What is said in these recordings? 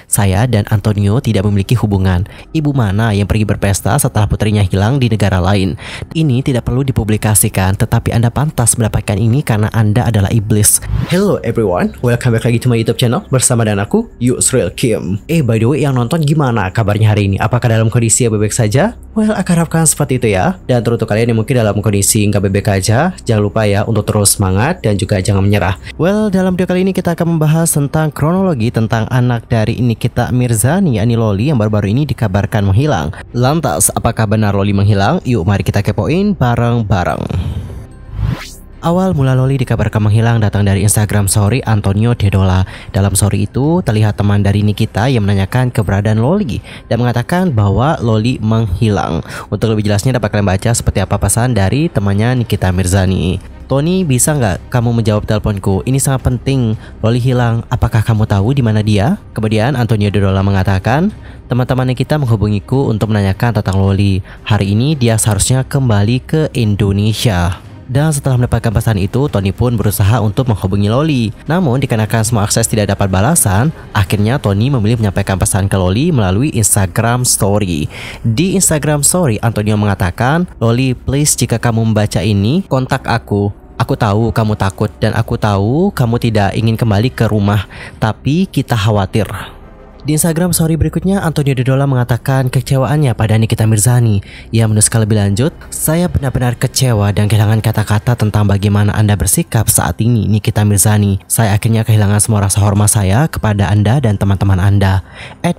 Saya dan Antonio tidak memiliki hubungan. Ibu mana yang pergi berpesta setelah putrinya hilang di negara lain? Ini tidak perlu dipublikasikan, tetapi Anda pantas mendapatkan ini karena Anda adalah iblis. Hello everyone, welcome back lagi to my YouTube channel bersama dengan aku, Yusril Kim. By the way, yang nonton gimana kabarnya hari ini? Apakah dalam kondisi yang baik saja? Well, aku harapkan seperti itu ya. Dan untuk kalian yang mungkin dalam kondisi nggak baik aja, jangan lupa ya untuk terus semangat dan juga jangan menyerah. Well, dalam video kali ini kita akan membahas tentang kronologi tentang anak dari Nikita Mirzani, yakni Loli, yang baru-baru ini dikabarkan menghilang. Lantas, apakah benar Loli menghilang? Yuk mari kita kepoin bareng-bareng. Awal mula Loli dikabarkan menghilang datang dari Instagram story Antonio Dedola. Dalam story itu terlihat teman dari Nikita yang menanyakan keberadaan Loli dan mengatakan bahwa Loli menghilang. Untuk lebih jelasnya dapat kalian baca seperti apa pesan dari temannya Nikita Mirzani. Tony, bisa nggak kamu menjawab teleponku? Ini sangat penting. Loli hilang. Apakah kamu tahu di mana dia? Kemudian Antonio Dedola mengatakan, teman-teman Nikita menghubungiku untuk menanyakan tentang Loli. Hari ini dia seharusnya kembali ke Indonesia. Dan setelah mendapatkan pesan itu, Tony pun berusaha untuk menghubungi Loli. Namun dikarenakan semua akses tidak dapat balasan, akhirnya Tony memilih menyampaikan pesan ke Loli melalui Instagram Story. Di Instagram Story, Antonio mengatakan, "Loli, please jika kamu membaca ini, kontak aku. Aku tahu kamu takut dan aku tahu kamu tidak ingin kembali ke rumah, tapi kita khawatir." Di Instagram story berikutnya, Antonio Dedola mengatakan kekecewaannya pada Nikita Mirzani. Ia menuliskan lebih lanjut, "Saya benar-benar kecewa dan kehilangan kata-kata tentang bagaimana Anda bersikap saat ini, Nikita Mirzani. Saya akhirnya kehilangan semua rasa hormat saya kepada Anda dan teman-teman Anda."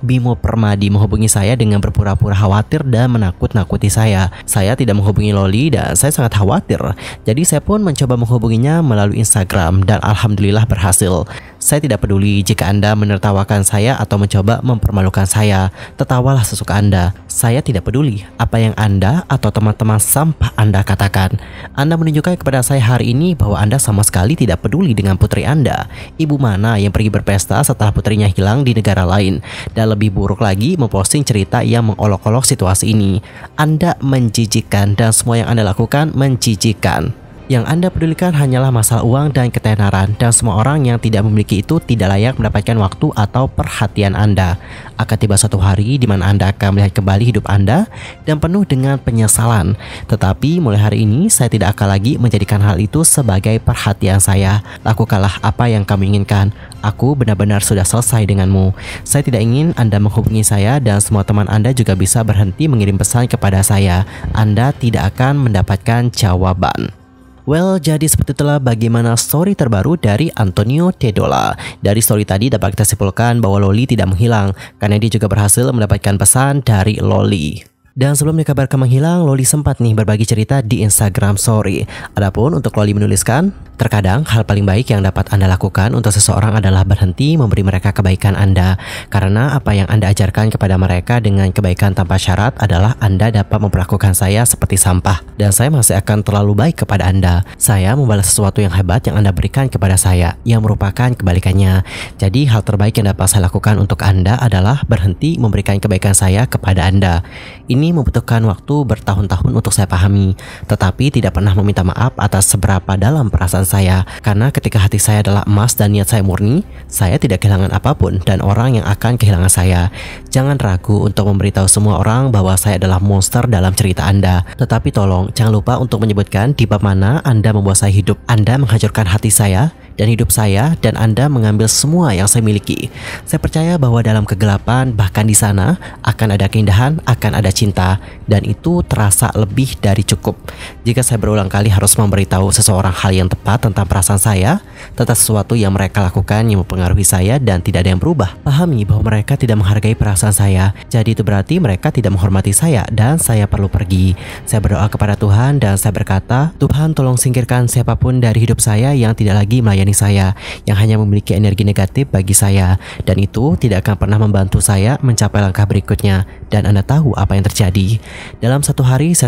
Bimo Permadi menghubungi saya dengan berpura-pura khawatir dan menakut-nakuti saya. Saya tidak menghubungi Loli dan saya sangat khawatir. Jadi saya pun mencoba menghubunginya melalui Instagram dan alhamdulillah berhasil. Saya tidak peduli jika Anda menertawakan saya atau mencoba mempermalukan saya. Tertawalah sesuka Anda. Saya tidak peduli apa yang Anda atau teman-teman sampah Anda katakan. Anda menunjukkan kepada saya hari ini bahwa Anda sama sekali tidak peduli dengan putri Anda. Ibu mana yang pergi berpesta setelah putrinya hilang di negara lain? Dan lebih buruk lagi, memposting cerita yang mengolok-olok situasi ini. Anda menjijikkan dan semua yang Anda lakukan menjijikkan. Yang Anda pedulikan hanyalah masalah uang dan ketenaran, dan semua orang yang tidak memiliki itu tidak layak mendapatkan waktu atau perhatian Anda. Akan tiba suatu hari di mana Anda akan melihat kembali hidup Anda dan penuh dengan penyesalan. Tetapi mulai hari ini saya tidak akan lagi menjadikan hal itu sebagai perhatian saya. Lakukanlah apa yang kamu inginkan. Aku benar-benar sudah selesai denganmu. Saya tidak ingin Anda menghubungi saya dan semua teman Anda juga bisa berhenti mengirim pesan kepada saya. Anda tidak akan mendapatkan jawaban. Well, jadi seperti itulah bagaimana story terbaru dari Antonio Dedola. Dari story tadi dapat kita simpulkan bahwa Loli tidak menghilang karena dia juga berhasil mendapatkan pesan dari Loli. Dan sebelum dikabarkan menghilang, Loli sempat nih berbagi cerita di Instagram Story. Adapun untuk Loli menuliskan, terkadang hal paling baik yang dapat Anda lakukan untuk seseorang adalah berhenti memberi mereka kebaikan Anda. Karena apa yang Anda ajarkan kepada mereka dengan kebaikan tanpa syarat adalah Anda dapat memperlakukan saya seperti sampah. Dan saya masih akan terlalu baik kepada Anda. Saya membalas sesuatu yang hebat yang Anda berikan kepada saya, yang merupakan kebalikannya. Jadi hal terbaik yang dapat saya lakukan untuk Anda adalah berhenti memberikan kebaikan saya kepada Anda. Ini membutuhkan waktu bertahun-tahun untuk saya pahami, tetapi tidak pernah meminta maaf atas seberapa dalam perasaan saya. Karena ketika hati saya adalah emas dan niat saya murni, saya tidak kehilangan apapun dan orang yang akan kehilangan saya. Jangan ragu untuk memberitahu semua orang bahwa saya adalah monster dalam cerita Anda. Tetapi tolong jangan lupa untuk menyebutkan di bab mana Anda membuat saya hidup. Anda menghancurkan hati saya dan hidup saya, dan Anda mengambil semua yang saya miliki. Saya percaya bahwa dalam kegelapan, bahkan di sana, akan ada keindahan, akan ada cinta, dan itu terasa lebih dari cukup. Jika saya berulang kali harus memberitahu seseorang hal yang tepat tentang perasaan saya, tentang sesuatu yang mereka lakukan yang mempengaruhi saya dan tidak ada yang berubah, pahami bahwa mereka tidak menghargai perasaan saya. Jadi itu berarti mereka tidak menghormati saya dan saya perlu pergi. Saya berdoa kepada Tuhan dan saya berkata, Tuhan tolong singkirkan siapapun dari hidup saya yang tidak lagi melayani saya, yang hanya memiliki energi negatif bagi saya, dan itu tidak akan pernah membantu saya mencapai langkah berikutnya. Dan Anda tahu apa yang terjadi. Dalam satu hari saya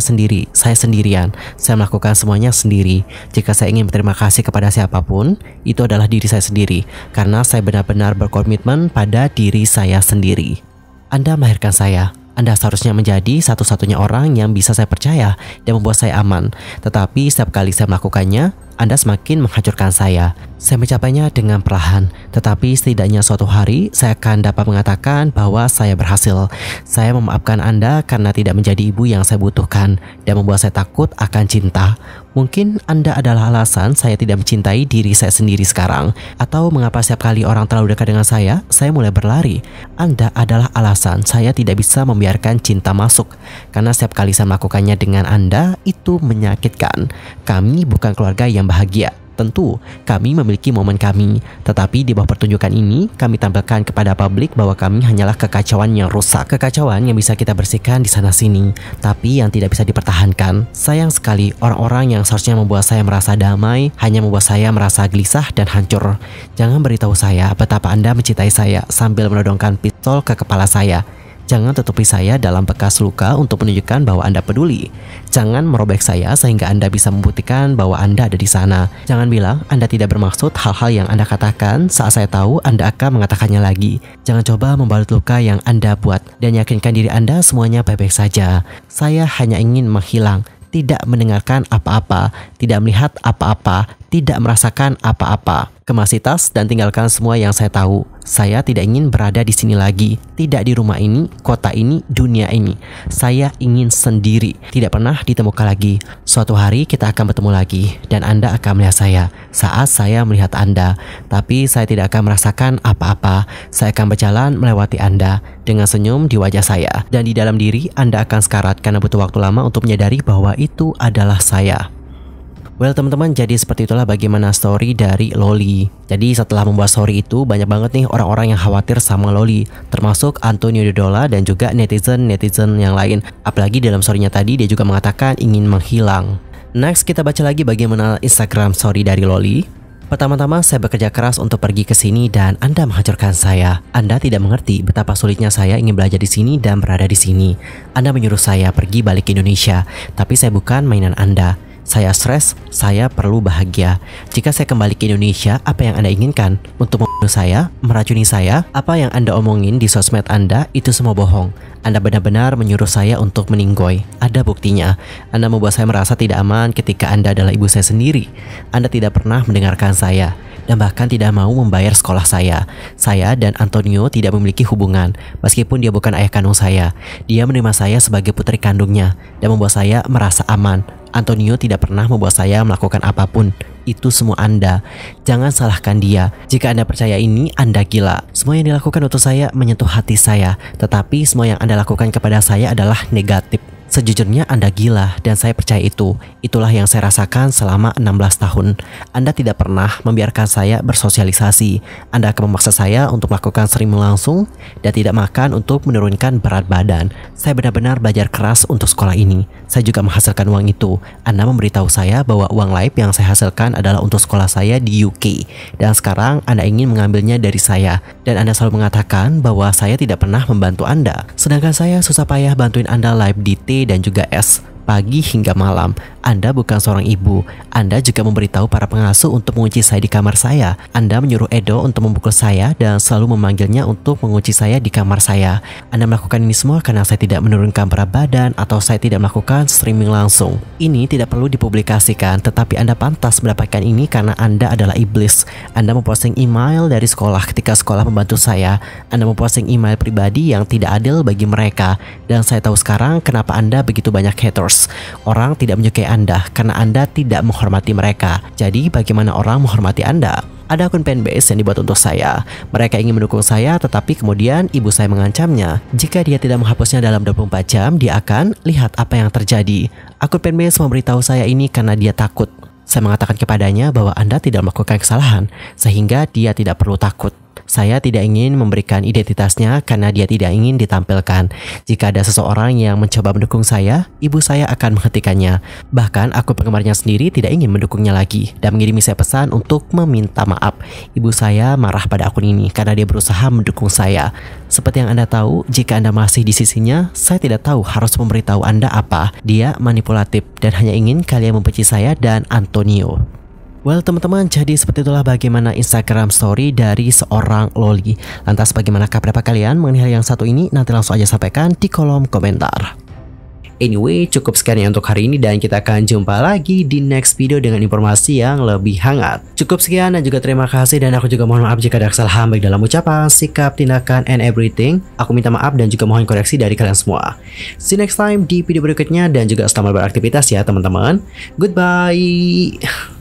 sendirian, saya melakukan semuanya sendiri. Jika saya ingin berterima kasih kepada siapapun, itu adalah diri saya sendiri, karena saya benar-benar berkomitmen pada diri saya sendiri. Anda melahirkan saya. Anda seharusnya menjadi satu-satunya orang yang bisa saya percaya dan membuat saya aman. Tetapi setiap kali saya melakukannya, Anda semakin menghancurkan saya. Saya mencapainya dengan perlahan, tetapi setidaknya suatu hari saya akan dapat mengatakan bahwa saya berhasil. Saya memaafkan Anda karena tidak menjadi ibu yang saya butuhkan dan membuat saya takut akan cinta. Mungkin Anda adalah alasan saya tidak mencintai diri saya sendiri sekarang. Atau mengapa setiap kali orang terlalu dekat dengan saya mulai berlari. Anda adalah alasan saya tidak bisa membiarkan cinta masuk. Karena setiap kali saya melakukannya dengan Anda, itu menyakitkan. Kami bukan keluarga yang bahagia. Tentu, kami memiliki momen kami, tetapi di bawah pertunjukan ini, kami tampilkan kepada publik bahwa kami hanyalah kekacauan yang rusak. Kekacauan yang bisa kita bersihkan di sana-sini, tapi yang tidak bisa dipertahankan. Sayang sekali, orang-orang yang seharusnya membuat saya merasa damai, hanya membuat saya merasa gelisah dan hancur. Jangan beritahu saya betapa Anda mencintai saya sambil menodongkan pistol ke kepala saya. Jangan tutupi saya dalam bekas luka untuk menunjukkan bahwa Anda peduli. Jangan merobek saya sehingga Anda bisa membuktikan bahwa Anda ada di sana. Jangan bilang Anda tidak bermaksud hal-hal yang Anda katakan saat saya tahu Anda akan mengatakannya lagi. Jangan coba membalut luka yang Anda buat dan yakinkan diri Anda semuanya baik-baik saja. Saya hanya ingin menghilang, tidak mendengarkan apa-apa, tidak melihat apa-apa, tidak merasakan apa-apa. Kemasi tas dan tinggalkan semua yang saya tahu. Saya tidak ingin berada di sini lagi, tidak di rumah ini, kota ini, dunia ini. Saya ingin sendiri, tidak pernah ditemukan lagi. Suatu hari kita akan bertemu lagi dan Anda akan melihat saya saat saya melihat Anda. Tapi saya tidak akan merasakan apa-apa. Saya akan berjalan melewati Anda dengan senyum di wajah saya. Dan di dalam diri Anda akan sekarat karena butuh waktu lama untuk menyadari bahwa itu adalah saya. Well teman-teman, jadi seperti itulah bagaimana story dari Loli. Jadi setelah membuat story itu, banyak banget nih orang-orang yang khawatir sama Loli, termasuk Antonio Dodola dan juga netizen yang lain. Apalagi dalam storynya tadi dia juga mengatakan ingin menghilang. Next kita baca lagi bagaimana Instagram story dari Loli. Pertama-tama saya bekerja keras untuk pergi ke sini dan Anda menghancurkan saya. Anda tidak mengerti betapa sulitnya saya ingin belajar di sini dan berada di sini. Anda menyuruh saya pergi balik ke Indonesia, tapi saya bukan mainan Anda. Saya stres, saya perlu bahagia. Jika saya kembali ke Indonesia, apa yang Anda inginkan? Untuk membunuh saya? Meracuni saya? Apa yang Anda omongin di sosmed Anda itu semua bohong. Anda benar-benar menyuruh saya untuk meninggoy. Ada buktinya. Anda membuat saya merasa tidak aman ketika Anda adalah ibu saya sendiri. Anda tidak pernah mendengarkan saya dan bahkan tidak mau membayar sekolah saya. Saya dan Antonio tidak memiliki hubungan, meskipun dia bukan ayah kandung saya. Dia menerima saya sebagai putri kandungnya dan membuat saya merasa aman. Antonio tidak pernah membuat saya melakukan apapun. Itu semua Anda. Jangan salahkan dia. Jika Anda percaya ini, Anda gila. Semua yang dilakukan untuk saya menyentuh hati saya, tetapi semua yang Anda lakukan kepada saya adalah negatif. Sejujurnya Anda gila dan saya percaya itu. Itulah yang saya rasakan selama 16 tahun. Anda tidak pernah membiarkan saya bersosialisasi. Anda akan memaksa saya untuk melakukan streaming langsung dan tidak makan untuk menurunkan berat badan. Saya benar-benar belajar keras untuk sekolah ini. Saya juga menghasilkan uang itu. Anda memberitahu saya bahwa uang live yang saya hasilkan adalah untuk sekolah saya di UK. Dan sekarang Anda ingin mengambilnya dari saya. Dan Anda selalu mengatakan bahwa saya tidak pernah membantu Anda. Sedangkan saya susah payah bantuin Anda live di T dan juga S, pagi hingga malam. Anda bukan seorang ibu. Anda juga memberitahu para pengasuh untuk mengunci saya di kamar saya. Anda menyuruh Edo untuk memukul saya dan selalu memanggilnya untuk mengunci saya di kamar saya. Anda melakukan ini semua karena saya tidak menurunkan berat badan atau saya tidak melakukan streaming langsung. Ini tidak perlu dipublikasikan, tetapi Anda pantas mendapatkan ini karena Anda adalah iblis. Anda memposting email dari sekolah ketika sekolah membantu saya. Anda memposting email pribadi yang tidak adil bagi mereka. Dan saya tahu sekarang kenapa Anda begitu banyak haters. Orang tidak menyukai Anda karena Anda tidak menghormati mereka. Jadi bagaimana orang menghormati Anda? Ada akun fanbase yang dibuat untuk saya. Mereka ingin mendukung saya, tetapi kemudian ibu saya mengancamnya. Jika dia tidak menghapusnya dalam 24 jam, dia akan lihat apa yang terjadi. Akun fanbase memberitahu saya ini karena dia takut. Saya mengatakan kepadanya bahwa Anda tidak melakukan kesalahan, sehingga dia tidak perlu takut. Saya tidak ingin memberikan identitasnya karena dia tidak ingin ditampilkan. Jika ada seseorang yang mencoba mendukung saya, ibu saya akan menghentikannya. Bahkan akun penggemarnya sendiri tidak ingin mendukungnya lagi dan mengirimi saya pesan untuk meminta maaf. Ibu saya marah pada akun ini karena dia berusaha mendukung saya. Seperti yang Anda tahu, jika Anda masih di sisinya, saya tidak tahu harus memberitahu Anda apa. Dia manipulatif dan hanya ingin kalian membenci saya dan Antonio. Well teman-teman, jadi seperti itulah bagaimana Instagram story dari seorang Loli. Lantas bagaimanakah pendapat kalian mengenai hal yang satu ini? Nanti langsung aja sampaikan di kolom komentar. Anyway, cukup sekian ya untuk hari ini dan kita akan jumpa lagi di next video dengan informasi yang lebih hangat. Cukup sekian dan juga terima kasih, dan aku juga mohon maaf jika ada kesalahan baik dalam ucapan, sikap, tindakan, and everything. Aku minta maaf dan juga mohon koreksi dari kalian semua. See you next time di video berikutnya dan juga selamat beraktivitas ya teman-teman. Goodbye.